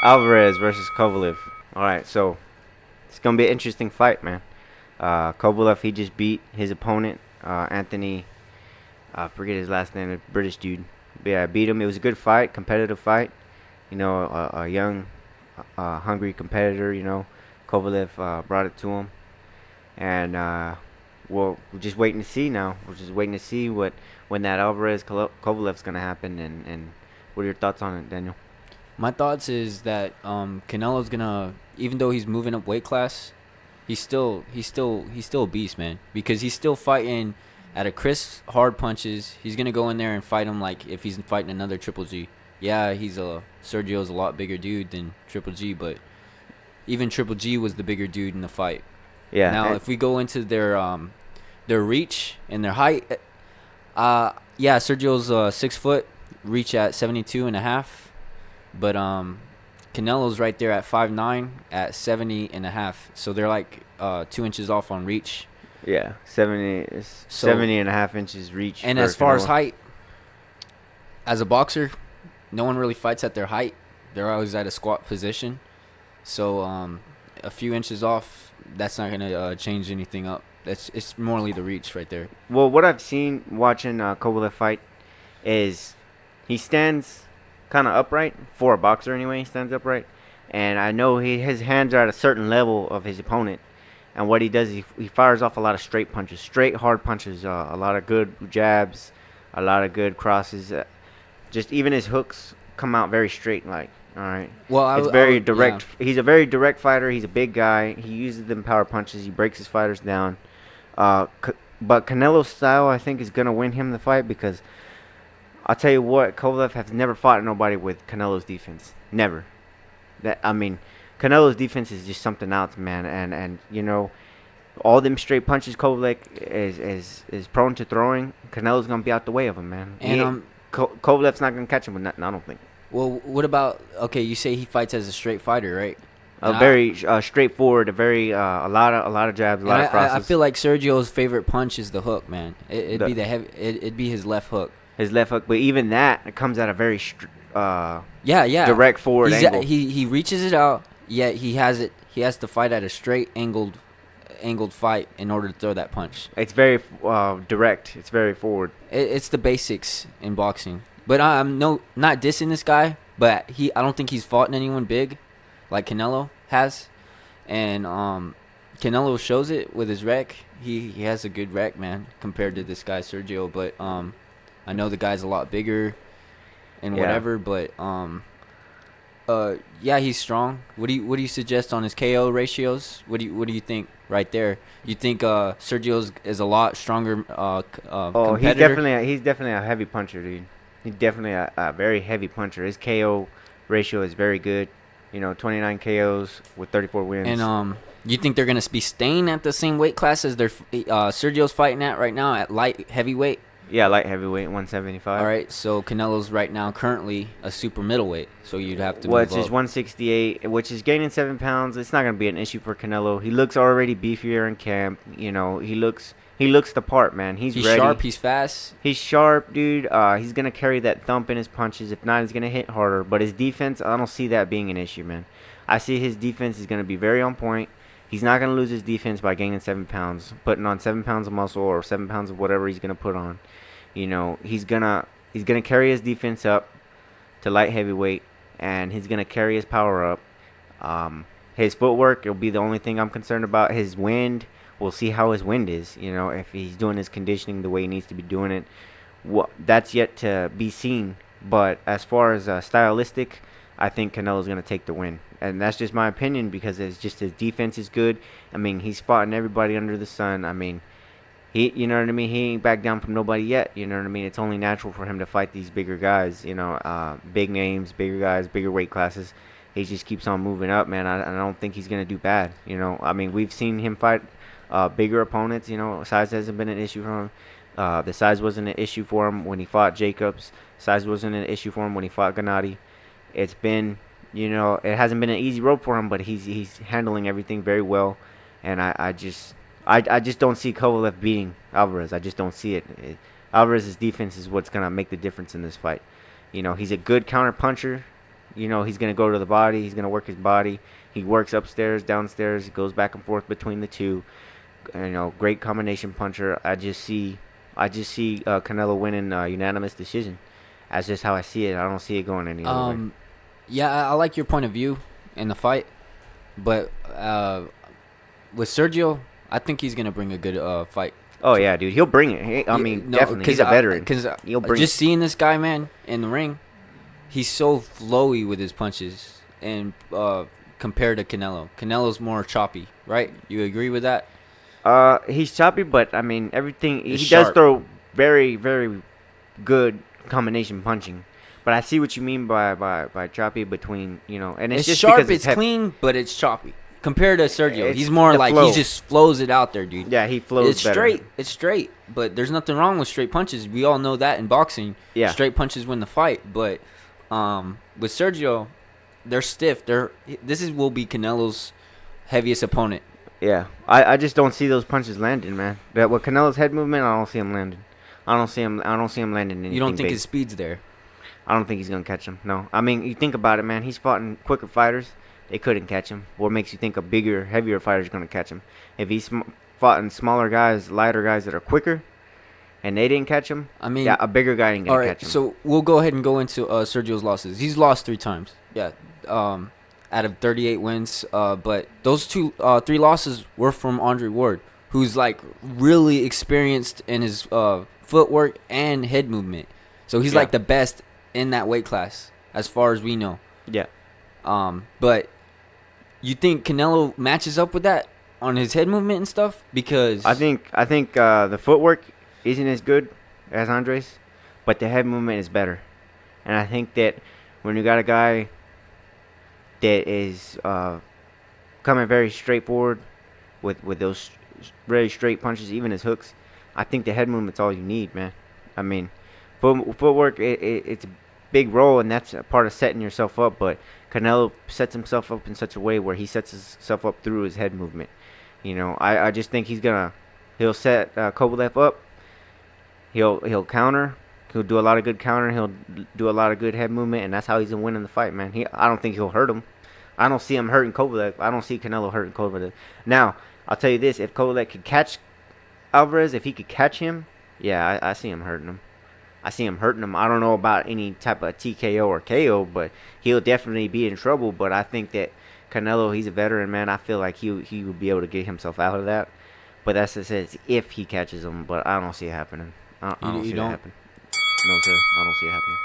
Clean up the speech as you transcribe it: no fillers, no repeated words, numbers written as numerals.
Álvarez versus Kovalev. All right, so it's gonna be an interesting fight, man. Kovalev, he just beat his opponent, Anthony. I forget his last name, a British dude. But yeah, beat him. It was a good fight, competitive fight. You know, a young, hungry competitor. You know, Kovalev brought it to him, and well, we're just waiting to see now. We're just waiting to see when that Alvarez Kovalev's gonna happen, and what are your thoughts on it, Daniel? My thoughts is that Canelo's gonna, even though he's moving up weight class, he's still a beast, man. Because he's still fighting at a crisp, hard punches. He's gonna go in there and fight him like if he's fighting another Triple G. Yeah, Sergio's a lot bigger dude than Triple G, but even Triple G was the bigger dude in the fight. Yeah. Now, if we go into their reach and their height, yeah, Sergio's 6 foot, reach at 72.5. But Canelo's right there at 5'9", at 70.5. So they're like 2 inches off on reach. Yeah, 70.5 inches reach. And as far as height, as a boxer, no one really fights at their height. They're always at a squat position. So a few inches off, that's not gonna change anything up. It's morally the reach right there. Well, what I've seen watching Kovalev fight is he stands kind of upright for a boxer anyway. He stands upright, and I know his hands are at a certain level of his opponent. And what he does is he fires off a lot of straight punches, straight hard punches, a lot of good jabs, a lot of good crosses. Just even his hooks come out very straight, like. All right. Well, it's very direct. Yeah. He's a very direct fighter. He's a big guy. He uses them power punches. He breaks his fighters down. But Canelo's style, I think, is gonna win him the fight because I'll tell you what, Kovalev has never fought nobody with Canelo's defense. Never. Canelo's defense is just something else, man. And you know, all them straight punches Kovalev is prone to throwing. Canelo's gonna be out the way of him, man. And Kovalev's not gonna catch him with nothing, I don't think. Well, what about, okay, you say he fights as a straight fighter, right? Very straightforward, a lot of jabs, a lot of crosses. I feel like Sergio's favorite punch is the hook, man. It'd be his left hook. His left hook, but even that, it comes at a very direct forward angle. He reaches it out, yet he has to fight at a straight angled fight in order to throw that punch. It's very direct. It's very forward. It's the basics in boxing. But I'm not dissing this guy, but I don't think he's fought anyone big like Canelo has. And Canelo shows it with his rec. He has a good rec, man, compared to this guy Sergio, but I know the guy's a lot bigger and whatever, but yeah, he's strong. What do you suggest on his KO ratios? What do you think right there? You think Sergio's is a lot stronger competitor? He's definitely a heavy puncher, dude. He's definitely a very heavy puncher. His KO ratio is very good. You know, 29 KOs with 34 wins. And you think they're gonna be staying at the same weight class as Sergio's fighting at right now at light heavyweight? Yeah, light heavyweight, 175. All right, so Canelo's right now currently a super middleweight, so you'd have to. Which is 168, which is gaining 7 pounds. It's not gonna be an issue for Canelo. He looks already beefier in camp. You know, he looks the part, man. He's ready. Sharp. He's fast. He's sharp, dude. He's gonna carry that thump in his punches. If not, he's gonna hit harder. But his defense, I don't see that being an issue, man. I see his defense is gonna be very on point. He's not gonna lose his defense by gaining 7 pounds, putting on 7 pounds of muscle or 7 pounds of whatever he's gonna put on. You know, he's gonna carry his defense up to light heavyweight, and he's gonna carry his power up. His footwork will be the only thing I'm concerned about. His wind. We'll see how his wind is, you know, if he's doing his conditioning the way he needs to be doing it. That's yet to be seen. But as far as stylistic, I think Canelo's going to take the win. And that's just my opinion because it's just his defense is good. I mean, he's fought everybody under the sun. I mean, you know what I mean? He ain't backed down from nobody yet. You know what I mean? It's only natural for him to fight these bigger guys, you know, big names, bigger guys, bigger weight classes. He just keeps on moving up, man. I don't think he's going to do bad. You know, I mean, we've seen him fight bigger opponents. You know, size hasn't been an issue for him. The size wasn't an issue for him when he fought Jacobs. Size wasn't an issue for him when he fought Gennady. It's been, you know, it hasn't been an easy road for him, but he's handling everything very well. And I I just don't see Kovalev beating Alvarez. I just don't see it. Alvarez's defense is what's gonna make the difference in this fight. He's a good counter puncher. He's gonna go to the body. He's gonna work his body. He works upstairs, downstairs. He goes back and forth between the two. Great combination puncher. I just see Canelo winning unanimous decision. That's just how I see it. I don't see it going any other way. Yeah, I like your point of view in the fight, but with Sergio, I think he's gonna bring a good fight. Oh yeah, dude, he'll bring it. Definitely. He's a veteran. He'll bring just it. seeing this guy, man, in the ring, he's so flowy with his punches, and compared to Canelo, Canelo's more choppy, right? You agree with that? He's choppy, but I mean everything. It's He sharp. does throw very, very good combination punching. But I see what you mean by choppy between and it's just sharp, because it's clean, but it's choppy. Compared to Sergio, It's he's more the like flow. he just flows it out there, dude. Yeah, he flows It's better. straight. It's straight. But there's nothing wrong with straight punches. We all know that in boxing. Yeah. Straight punches win the fight. But with Sergio, they're stiff. Will be Canelo's heaviest opponent. Yeah, I just don't see those punches landing, man. That with Canelo's head movement, I don't see him landing. I don't see him landing anything. You don't think big. his speed's there? I don't think he's gonna catch him. No, I mean you think about it, man. He's fought in quicker fighters. They couldn't catch him. What makes you think a bigger, heavier fighter is gonna catch him? If he's fought in smaller guys, lighter guys that are quicker, and they didn't catch him, I mean, yeah, a bigger guy ain't gonna all right, catch him. so we'll go ahead and go into Sergio's losses. He's lost 3 times. Yeah. Out of 38 wins. But those 3 losses were from Andre Ward, who's like really experienced in his footwork and head movement. So he's like the best in that weight class, as far as we know. Yeah. But you think Canelo matches up with that on his head movement and stuff? Because I think the footwork isn't as good as Andres, but the head movement is better. And I think that when you got a guy that is coming very straightforward with those very straight punches, even his hooks, I think the head movement's all you need, man. I mean, footwork it's a big role, and that's a part of setting yourself up. But Canelo sets himself up in such a way where he sets himself up through his head movement. I just think he'll set Kovalev up. He'll counter. He'll do a lot of good counter. He'll do a lot of good head movement, and that's how he's winning the fight, man. I don't think he'll hurt him. I don't see him hurting Kovalev. I don't see Canelo hurting Kovalev. Now, I'll tell you this: if Kovalev could catch Alvarez, if he could catch him, yeah, I see him hurting him. I see him hurting him. I don't know about any type of TKO or KO, but he'll definitely be in trouble. But I think that Canelo, he's a veteran, man. I feel like he would be able to get himself out of that. But that's just says if he catches him. But I don't see it happening. I don't see it happening. No, sir. I don't see it happening.